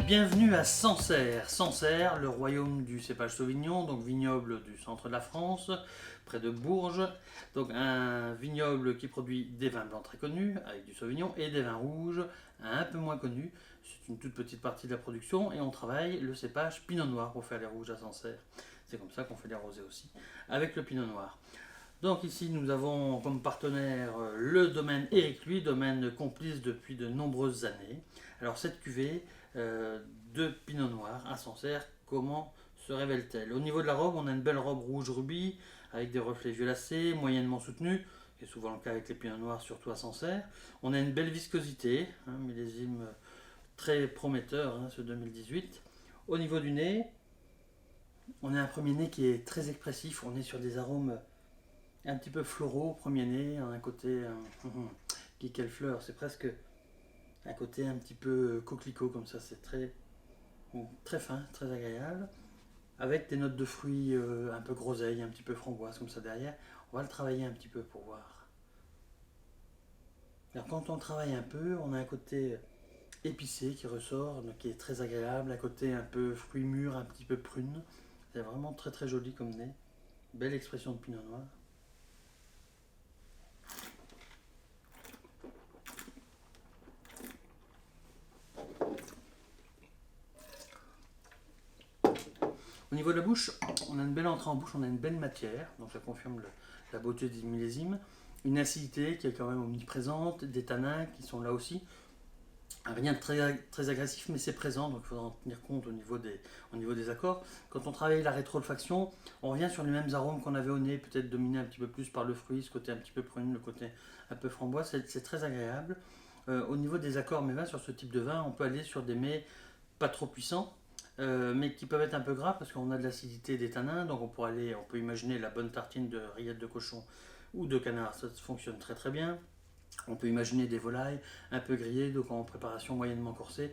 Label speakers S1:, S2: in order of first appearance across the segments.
S1: Bienvenue à Sancerre. Sancerre, le royaume du cépage Sauvignon, donc vignoble du centre de la France, près de Bourges. Donc un vignoble qui produit des vins blancs très connus, avec du Sauvignon, et des vins rouges un peu moins connus. C'est une toute petite partie de la production et on travaille le cépage Pinot Noir pour faire les rouges à Sancerre. C'est comme ça qu'on fait les rosés aussi, avec le Pinot Noir. Donc ici nous avons comme partenaire le domaine Éric Luy, domaine complice depuis de nombreuses années. Alors cette cuvée de Pinot Noir à Sancerre, comment se révèle-t-elle? Au niveau de la robe, on a une belle robe rouge rubis avec des reflets violacés, moyennement soutenus, qui est souvent le cas avec les Pinots Noirs, surtout à Sancerre. On a une belle viscosité, millésime très prometteur, ce 2018. Au niveau du nez, on a un premier nez qui est très expressif, on est sur des arômes un petit peu floraux au premier nez, un côté qui quelle fleur, c'est presque un côté un petit peu coquelicot comme ça, c'est très fin, très agréable, avec des notes de fruits un peu groseille, un petit peu framboise comme ça derrière. On va le travailler un petit peu pour voir. Alors quand on travaille un peu, on a un côté épicé qui ressort, donc qui est très agréable, un côté un peu fruits mûrs, un petit peu prune. C'est vraiment très très joli comme nez. Belle expression de pinot noir. Au niveau de la bouche, on a une belle entrée en bouche, on a une belle matière, donc ça confirme la beauté du millésime. Une acidité qui est quand même omniprésente, des tanins qui sont là aussi. Rien de très agressif, mais c'est présent, donc il faudra en tenir compte au niveau des accords. Quand on travaille la rétro-olfaction, on revient sur les mêmes arômes qu'on avait au nez, peut-être dominé un petit peu plus par le fruit, ce côté un petit peu prune, le côté un peu framboise, c'est très agréable. Au niveau des accords mets sur ce type de vin, on peut aller sur des mets pas trop puissants, mais qui peuvent être un peu gras parce qu'on a de l'acidité des tanins, donc on peut imaginer la bonne tartine de rillettes de cochon ou de canard, ça fonctionne très très bien. On peut imaginer des volailles un peu grillées, donc en préparation moyennement corsée,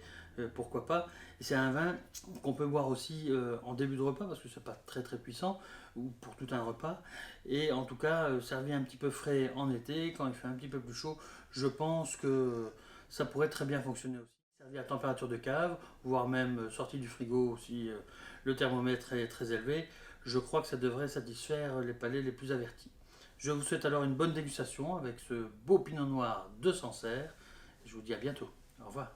S1: pourquoi pas. Et c'est un vin qu'on peut boire aussi en début de repas parce que c'est pas très très puissant, ou pour tout un repas. Et en tout cas, servi un petit peu frais en été, quand il fait un petit peu plus chaud, je pense que ça pourrait très bien fonctionner aussi. Servi à température de cave, voire même sorti du frigo si le thermomètre est très élevé, je crois que ça devrait satisfaire les palais les plus avertis. Je vous souhaite alors une bonne dégustation avec ce beau pinot noir de Sancerre. Je vous dis à bientôt. Au revoir.